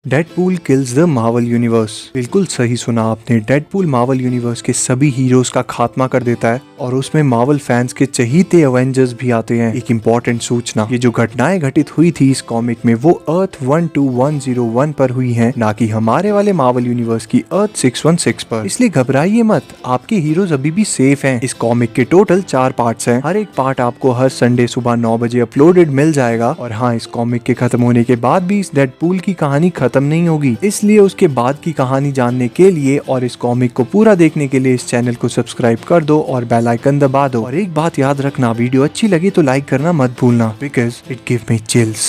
Deadpool kills the Marvel universe. बिल्कुल सही सुना आपने। डेडपूल मार्वल यूनिवर्स के सभी हीरोज का खात्मा कर देता है और उसमें मार्वल फैंस के चहीते एवेंजर्स भी आते हैं। एक इम्पोर्टेंट सूचना, ये जो घटनाएं घटित हुई थी इस कॉमिक में वो अर्थ 12101 पर हुई हैं, ना कि हमारे वाले मार्वल यूनिवर्स की अर्थ 616 पर। इसलिए घबराइए मत, आपके हीरोज अभी भी सेफ हैं। इस कॉमिक के टोटल 4 पार्ट्स हैं। हर एक पार्ट आपको हर संडे सुबह 9 बजे अपलोडेड मिल जाएगा। और हाँ, इस कॉमिक के खत्म होने के बाद भी इस डेडपूल की कहानी खत्म नहीं होगी, इसलिए उसके बाद की कहानी जानने के लिए और इस कॉमिक को पूरा देखने के लिए इस चैनल को सब्सक्राइब कर दो और बेल आइकन दबा दो। और एक बात याद रखना, वीडियो अच्छी लगी तो लाइक करना मत भूलना, because it give me chills.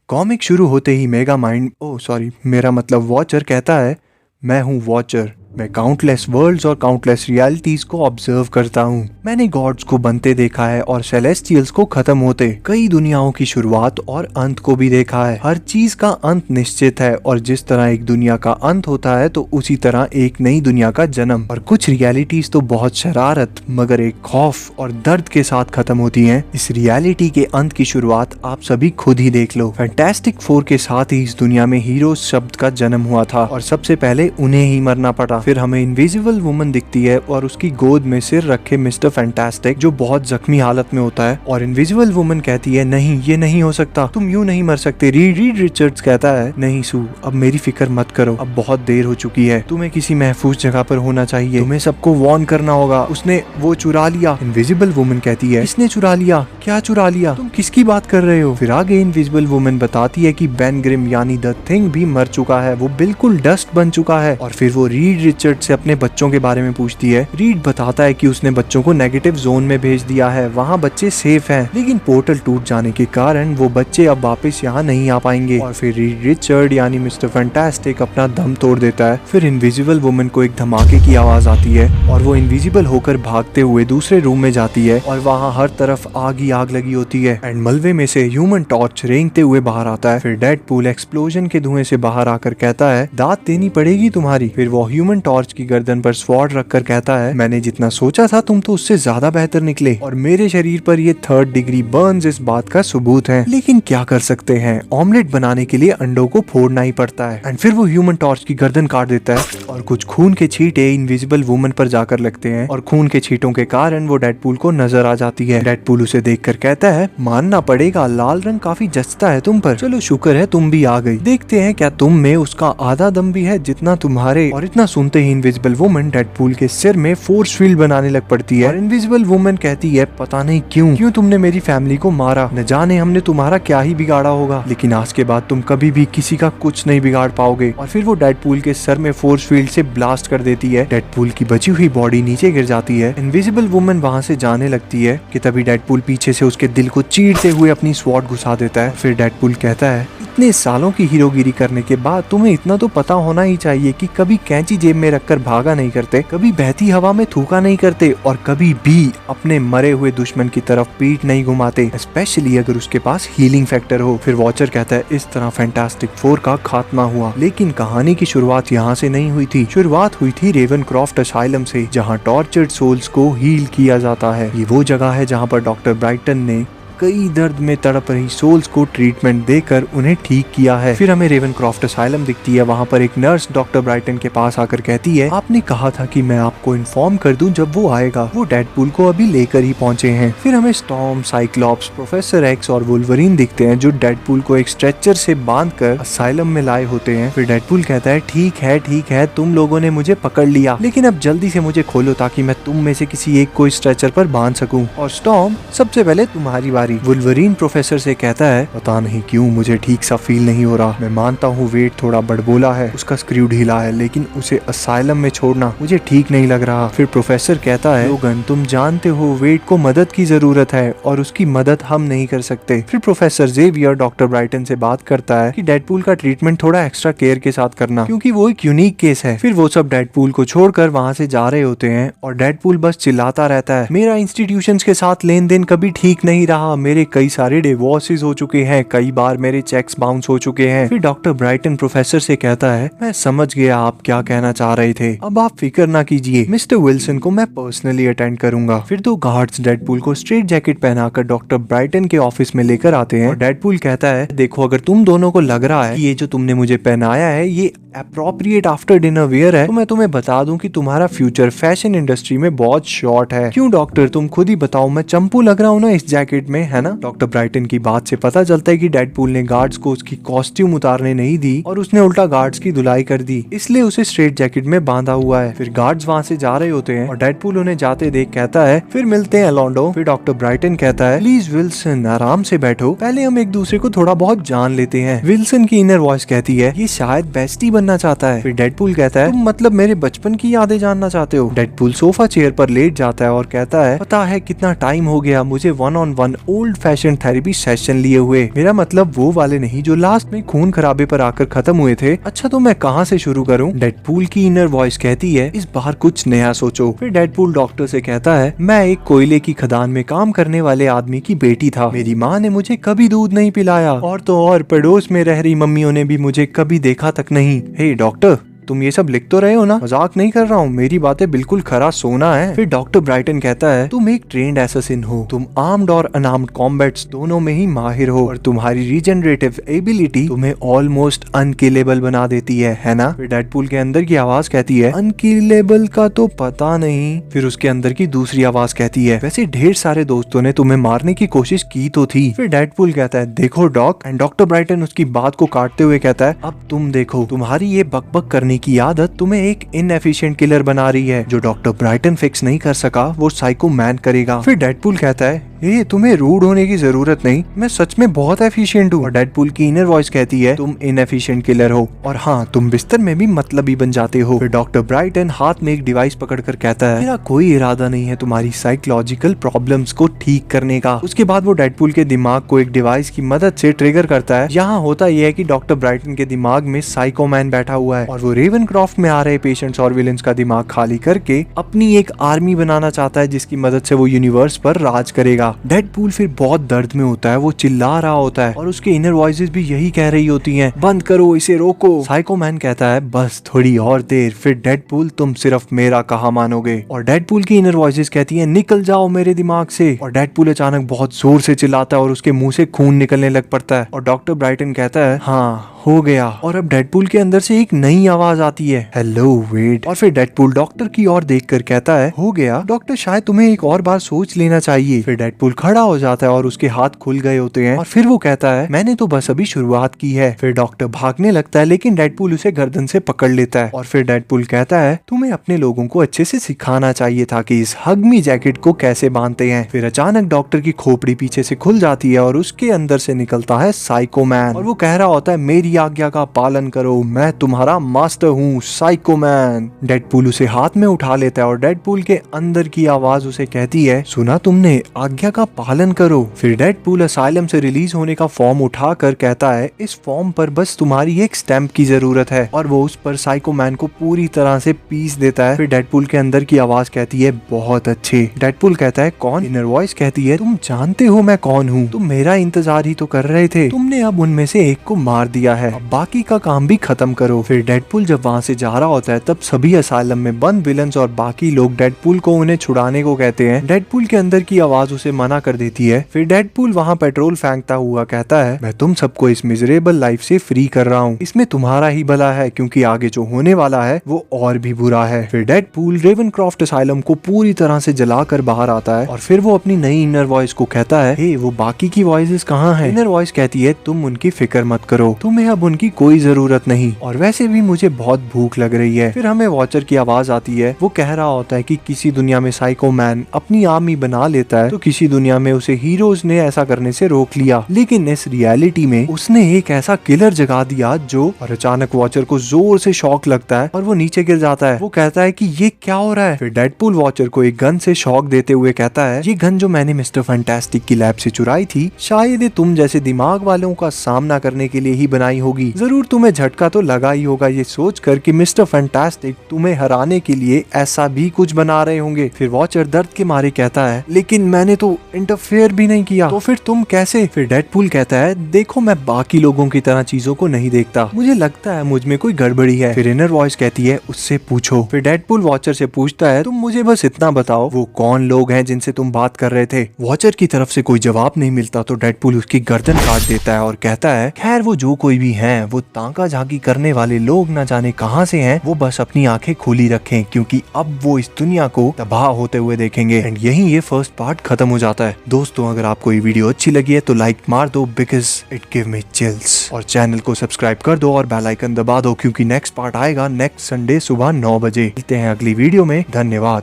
Comic शुरू होते ही मेरा मतलब वॉचर कहता है, मैं हूँ वॉचर। मैं काउंटलेस वर्ल्ड्स और काउंटलेस रियलिटीज को ऑब्जर्व करता हूँ। मैंने गॉड्स को बनते देखा है और सेलेस्टियल्स को खत्म होते, कई दुनियाओं की शुरुआत और अंत को भी देखा है। हर चीज का अंत निश्चित है और जिस तरह एक दुनिया का अंत होता है तो उसी तरह एक नई दुनिया का जन्म। और कुछ रियलिटीज तो बहुत शरारत मगर एक खौफ और दर्द के साथ खत्म होती हैं। इस रियलिटी के अंत की शुरुआत आप सभी खुद ही देख लो। फैंटास्टिक फोर के साथ ही इस दुनिया में हीरोज शब्द का जन्म हुआ था और सबसे पहले उन्हें ही मरना पड़ा। फिर हमें इनविजिबल वुमन दिखती है और उसकी गोद में सिर रखे मिस्टर फैंटास्टिक, जो बहुत जख्मी हालत में होता है। और इनविजिबल वुमन कहती है, नहीं ये नहीं हो सकता, तुम यूं नहीं मर सकते। रीड रिचर्ड्स कहता है, नहीं सू, अब मेरी फिक्र मत करो, अब बहुत देर हो चुकी है, तुम्हें किसी महफूज जगह पर होना चाहिए, तुम्हें सबको वार्न करना होगा, उसने वो चुरा लिया। इनविजिबल वुमन कहती है, किसने चुरा लिया? क्या चुरा लिया? तुम किसकी बात कर रहे हो? फिर आगे इनविजिबल वुमन बताती है कि बेन ग्रिम यानी द थिंग भी मर चुका है, वो बिल्कुल डस्ट बन चुका है। और फिर वो रीड रिचर्ड से अपने बच्चों के बारे में पूछती है। रीड बताता है कि उसने बच्चों को नेगेटिव जोन में भेज दिया है, वहाँ बच्चे सेफ हैं, लेकिन पोर्टल टूट जाने के कारण वो बच्चे अब वापस यहाँ नहीं आ पाएंगे। और फिर रीड रिचर्ड यानी मिस्टर फैंटास्टिक अपना दम तोड़ देता है। फिर इनविजिबल वुमन को एक धमाके की आवाज आती है और वो इनविजिबल होकर भागते हुए दूसरे रूम में जाती है और वहाँ हर तरफ आग ही आग लगी होती है। एंड मलबे में से ह्यूमन टॉर्च रेंगते हुए बाहर आता है। फिर डेडपूल एक्सप्लोजन के धुएं से बाहर आकर कहता है, दांत देनी पड़ेगी तुम्हारी। फिर वो ह्यूमन टॉर्च की गर्दन पर स्वॉर्ड रखकर कहता है, मैंने जितना सोचा था तुम तो उससे ज्यादा बेहतर निकले और मेरे शरीर पर ये 3rd डिग्री बर्न्स इस बात का सबूत है, लेकिन क्या कर सकते हैं, ऑमलेट बनाने के लिए अंडों को फोड़ना ही पड़ता है। एंड फिर वो ह्यूमन टॉर्च की गर्दन काट देता है और कुछ खून के छींटे इनविजिबल वुमन पर जाकर लगते हैं और खून के छींटों के कारण वो डेडपूल को नजर आ जाती है। डेडपूल उसे देखकर कहता है, मानना पड़ेगा लाल रंग काफी जचता है तुम पर, चलो शुक्र है तुम भी आ गई, देखते हैं क्या तुम में उसका आधा दम भी है जितना तुम्हारे। और इतना सुनते ही इनविजिबल वुमन डेडपूल के सिर में फोर्स फील्ड बनाने लग पड़ती है। और इनविजिबल वुमन कहती है, पता नहीं क्यों तुमने मेरी फैमिली को मारा, न जाने हमने तुम्हारा क्या ही बिगाड़ा होगा, लेकिन आज के बाद तुम कभी भी किसी का कुछ नहीं बिगाड़ पाओगे। और फिर वो डेडपूल के सर में फोर्स फील्ड से ब्लास्ट कर देती है। डेडपूल की बची हुई बॉडी नीचे गिर जाती है। इनविजिबल वुमन वहाँ से जाने लगती है कि तभी डेडपूल पीछे से उसके दिल को चीरते हुए अपनी स्वॉर्ड घुसा देता है। फिर डेडपूल कहता है, इतने सालों की हीरोगिरी करने के बाद तुम्हें इतना तो पता होना ही चाहिए कि कभी कैंची जेब में रखकर भागा नहीं करते, कभी बहती हवा में थूका नहीं करते और कभी भी अपने मरे हुए दुश्मन की तरफ पीठ नहीं घुमाते, स्पेशली अगर उसके पास हीलिंग फैक्टर हो। फिर वॉचर कहता है, इस तरह फैंटास्टिक फोर का खात्मा हुआ, लेकिन कहानी की शुरुआत यहाँ से नहीं हुई थी। शुरुआत हुई थी रेवनक्रॉफ्ट असाइलम से, जहाँ टॉर्चर्ड सोल्स को हील किया जाता है। ये वो जगह है जहाँ पर डॉक्टर ब्राइटन ने कई दर्द में तड़प रही सोल्स को ट्रीटमेंट देकर उन्हें ठीक किया है। फिर हमें रेवनक्रॉफ्ट असाइलम दिखती है। वहाँ पर एक नर्स डॉक्टर ब्राइटन के पास आकर कहती है, आपने कहा था कि मैं आपको इन्फॉर्म कर दूं जब वो आएगा, वो डेडपूल को अभी लेकर ही पहुंचे हैं। फिर हमें स्टॉर्म, साइक्लॉप्स, प्रोफेसर एक्स और वुल्वरीन दिखते हैं जो डेडपूल को एक स्ट्रेचर से बांधकर असाइलम में लाए होते हैं। फिर डेडपूल कहता है, ठीक है तुम लोगों ने मुझे पकड़ लिया, लेकिन अब जल्दी से मुझे खोलो ताकि मैं तुम में से किसी एक को स्ट्रेचर पर बांध सकूं। और स्टॉर्म, सबसे पहले तुम्हारी बारी। वुल्वरीन प्रोफेसर से कहता है, पता नहीं क्यों मुझे ठीक सा फील नहीं हो रहा, मैं मानता हूँ वेट थोड़ा बड़बोला है, उसका स्क्रू ढीला है, लेकिन उसे असाइलम में छोड़ना मुझे ठीक नहीं लग रहा। फिर प्रोफेसर कहता है, लोगन तुम जानते हो वेट को मदद की जरूरत है और उसकी मदद हम नहीं कर सकते। फिर प्रोफेसर जेवियर डॉक्टर ब्राइटन से बात करता है कि डेडपूल का ट्रीटमेंट थोड़ा एक्स्ट्रा केयर के साथ करना, क्योंकि वो एक यूनिक केस है। फिर वो सब डेडपूल को छोड़कर वहाँ से जा रहे होते हैं और डेडपूल बस चिल्लाता रहता है, मेरा इंस्टीट्यूशंस के साथ लेन देन कभी ठीक नहीं रहा, मेरे कई सारे डिवोर्सेस हो चुके हैं, कई बार मेरे चेक्स बाउंस हो चुके हैं। फिर डॉक्टर ब्राइटन प्रोफेसर से कहता है, मैं समझ गया आप क्या कहना चाह रहे थे, अब आप फिक्र ना कीजिए, मिस्टर विल्सन को मैं पर्सनली अटेंड करूंगा। फिर दो गार्ड्स डेडपूल को स्ट्रेट जैकेट पहनाकर डॉक्टर ब्राइटन के ऑफिस में लेकर आते हैं और डेडपूल कहता है, देखो अगर तुम दोनों को लग रहा है कि ये जो तुमने मुझे पहनाया है ये अप्रोप्रिएट आफ्टर डिनर वियर है, तो मैं तुम्हें बता दूं कि तुम्हारा फ्यूचर फैशन इंडस्ट्री में बहुत शॉर्ट है। क्यों डॉक्टर, तुम खुद ही बताओ, मैं चंपू लग रहा हूँ ना इस जैकेट में, है ना? डॉक्टर ब्राइटन की बात से पता चलता है कि डेडपूल ने गार्ड्स को उसकी कॉस्ट्यूम उतारने नहीं दी और उसने उल्टा गार्ड्स की धुलाई कर दी, इसलिए उसे स्ट्रेट जैकेट में बांधा हुआ है। फिर गार्ड्स वहाँ से जा रहे होते हैं और डेडपूल उन्हें जाते देख कहता है, फिर मिलते हैं लॉन्डो। फिर डॉक्टर ब्राइटन कहता है, प्लीज विल्सन आराम से बैठो, पहले हम एक दूसरे को थोड़ा बहुत जान लेते हैं। विल्सन की इनर वॉइस कहती है, ये शायद बेस्टी बनना चाहता है। फिर डेडपूल कहता है, तुम मतलब मेरे बचपन की यादें जानना चाहते हो? डेडपूल सोफा चेयर पर लेट जाता है और कहता है, पता है कितना टाइम हो गया मुझे 1-on-1 old fashion therapy session लिए हुए, मेरा मतलब वो वाले नहीं जो लास्ट में खून खराबे पर आकर खत्म हुए थे। अच्छा तो मैं कहाँ से शुरू करूँ? डेडपूल की इनर वॉइस कहती है, इस बार कुछ नया सोचो। फिर डेडपूल डॉक्टर से कहता है, मैं एक कोयले की खदान में काम करने वाले आदमी की बेटी था, मेरी माँ ने मुझे कभी दूध नहीं पिलाया और तो और पड़ोस में रह रही मम्मियों ने भी मुझे कभी देखा तक नहीं। हे डॉक्टर, तुम ये सब लिख तो रहे हो ना, मजाक नहीं कर रहा हूँ, मेरी बातें बिल्कुल खरा सोना है। फिर डॉक्टर ब्राइटन कहता है, तुम एक ट्रेंड एसेसिन हो, तुम आर्म्ड और अनआर्म्ड कॉम्बैट्स दोनों में ही माहिर हो और तुम्हारी रीजनरेटिव एबिलिटी तुम्हें ऑलमोस्ट अनकिलेबल बना देती है ना? फिर डेडपूल के अंदर की आवाज कहती है, अनकिलेबल का तो पता नहीं। फिर उसके अंदर की दूसरी आवाज कहती है, वैसे ढेर सारे दोस्तों ने तुम्हें मारने की कोशिश की तो थी। फिर डेडपूल कहता है, देखो डॉक, एंड डॉक्टर ब्राइटन उसकी बात को काटते हुए कहता है, अब तुम देखो, तुम्हारी ये बकबक करने की आदत तुम्हें एक इनएफिशिएंट किलर बना रही है, जो डॉक्टर ब्राइटन फिक्स नहीं कर सका वो साइको मैन करेगा। फिर डेडपूल कहता है, ये तुम्हें रूड होने की जरूरत नहीं, मैं सच में बहुत एफिशिएंट हूँ। और डेडपूल की इनर वॉइस कहती है, तुम इनएफिशिएंट किलर हो और हाँ तुम बिस्तर में भी मतलबी बन जाते हो। फिर डॉक्टर ब्राइटन हाथ में एक डिवाइस पकड़कर कहता है, मेरा कोई इरादा नहीं है तुम्हारी साइकोलॉजिकल प्रॉब्लम्स को ठीक करने का। उसके बाद वो डेडपूल के दिमाग को एक डिवाइस की मदद से ट्रिगर करता है। यहाँ होता यह है कि डॉक्टर ब्राइटन के दिमाग में साइको मैन बैठा हुआ है और वो रेवनक्रॉफ्ट में आ रहे पेशेंट्स और विलेंस का दिमाग खाली करके अपनी एक आर्मी बनाना चाहता है, जिसकी मदद से वो यूनिवर्स पर राज करेगा। डेडपूल फिर बहुत दर्द में होता है, वो चिल्ला रहा होता है और उसके इनर वॉइसेस भी यही कह रही होती हैं, बंद करो इसे, रोको। साइको मैन कहता है, बस थोड़ी और देर। फिर डेडपूल, तुम सिर्फ मेरा कहा मानोगे। और डेडपूल की इनर वॉइसेस कहती हैं, निकल जाओ मेरे दिमाग से। और डेडपूल अचानक बहुत जोर से चिल्लाता है और उसके मुंह से खून निकलने लग पड़ता है। और डॉक्टर ब्राइटन कहता है, हाँ हो गया। और अब डेडपूल के अंदर से एक नई आवाज आती है, हेलो वेड। और फिर डेडपूल डॉक्टर की ओर देखकर कहता है, हो गया डॉक्टर, शायद तुम्हें एक और बार सोच लेना चाहिए। फिर डेडपूल खड़ा हो जाता है और उसके हाथ खुल गए होते हैं और फिर वो कहता है, मैंने तो बस अभी शुरुआत की है। फिर डॉक्टर भागने लगता है लेकिन डेडपूल उसे गर्दन से पकड़ लेता है और फिर डेडपूल कहता है, तुम्हें अपने लोगों को अच्छे से सिखाना चाहिए था कि इस हगमी जैकेट को कैसे बांधते हैं। फिर अचानक डॉक्टर की खोपड़ी पीछे से खुल जाती है और उसके अंदर से निकलता है साइको मैन और वो कह रहा होता है, मेरी आज्ञा का पालन करो, मैं तुम्हारा मास्टर हूँ, साइको मैन। डेडपूल उसे हाथ में उठा लेता है और डेडपूल के अंदर की आवाज उसे कहती है, सुना तुमने, आज्ञा का पालन करो। फिर डेडपूल असाइलम से रिलीज होने का फॉर्म उठाकर कहता है, इस फॉर्म पर बस तुम्हारी एक स्टैंप की जरूरत है। और वो उस पर साइको मैन को पूरी तरह से पीस देता है। फिर डेडपूल के अंदर की आवाज कहती है, बहुत अच्छे। डेडपूल कहता है, कौन? इनर वॉइस कहती है, तुम जानते हो मैं कौन हूँ, तुम मेरा इंतजार ही तो कर रहे थे, तुमने अब उनमें से एक को मार दिया है, अब बाकी का काम भी खत्म करो। फिर डेडपूल जब वहाँ से जा रहा होता है तब सभी असाइलम में बंद विलन्स और बाकी लोग डेडपूल को उन्हें छुड़ाने को कहते हैं। डेडपूल के अंदर की आवाज उसे मना कर देती है। फिर डेडपूल वहाँ पेट्रोल फेंकता हुआ कहता है, मैं तुम सबको इस मिजरेबल लाइफ से फ्री कर रहा हूँ, इसमें तुम्हारा ही भला है क्योंकि आगे जो होने वाला है वो और भी बुरा है। फिर डेडपूल रेवनक्रॉफ्ट असाइलम को पूरी तरह से जलाकर बाहर आता है और फिर वो अपनी नई इनर वॉइस को कहता है, हे वो बाकी की वॉइसेस कहाँ हैं? इनर वॉइस कहती है, तुम उनकी फिक्र मत करो, तुम्हें अब उनकी कोई जरूरत नहीं, और वैसे भी मुझे बहुत भूख लग रही है। फिर हमें वॉचर की आवाज आती है, वो कह रहा होता है कि किसी दुनिया में साइको मैन अपनी आर्मी बना लेता है तो किसी दुनिया में उसे हीरोज ने ऐसा करने से रोक लिया, लेकिन इस रियलिटी में उसने एक ऐसा किलर जगा दिया जो। और अचानक वॉचर को जोर से शॉक लगता है और वो नीचे गिर जाता है। वो कहता है कि ये क्या हो रहा है? फिर डेडपूल वॉचर को एक गन से शॉक देते हुए कहता है, ये गन जो मैंने मिस्टर फैंटास्टिक की लैब से चुराई थी, शायद ये तुम जैसे दिमाग वालों का सामना करने के लिए ही बनाई होगी। जरूर तुम्हें झटका तो लगा ही होगा ये सोच कर कि मिस्टर फैंटास्टिक तुम्हें हराने के लिए ऐसा भी कुछ बना रहे होंगे। फिर वॉचर दर्द के मारे कहता है, लेकिन मैंने तो इंटरफेयर भी नहीं किया, तो फिर तुम कैसे? फिर डेडपूल कहता है, देखो मैं बाकी लोगों की तरह चीजों को नहीं देखता, मुझे लगता है मुझ में कोई गड़बड़ी है। फिर इनर वॉइस कहती है, उससे पूछो। फिर डेडपूल वॉचर से पूछता है, तुम मुझे बस इतना बताओ वो कौन लोग हैं जिनसे तुम बात कर रहे थे। वॉचर की तरफ से कोई जवाब नहीं मिलता तो डेडपूल उसकी गर्दन काट देता है और कहता है, खैर वो जो कोई भी हैं, वो तांका झांकी करने वाले लोग न जाने कहां से हैं, वो बस अपनी आंखें खुली रखें क्योंकि अब वो इस दुनिया को तबाह होते हुए देखेंगे। एंड यहीं ये फर्स्ट पार्ट खत्म हो जाता है। दोस्तों अगर आपको ये वीडियो अच्छी लगी है तो लाइक मार दो because it give me chills, और चैनल को सब्सक्राइब कर दो और बेल आइकन दबा दो क्योंकि नेक्स्ट पार्ट आएगा नेक्स्ट संडे सुबह 9 बजे। मिलते हैं अगली वीडियो में। धन्यवाद।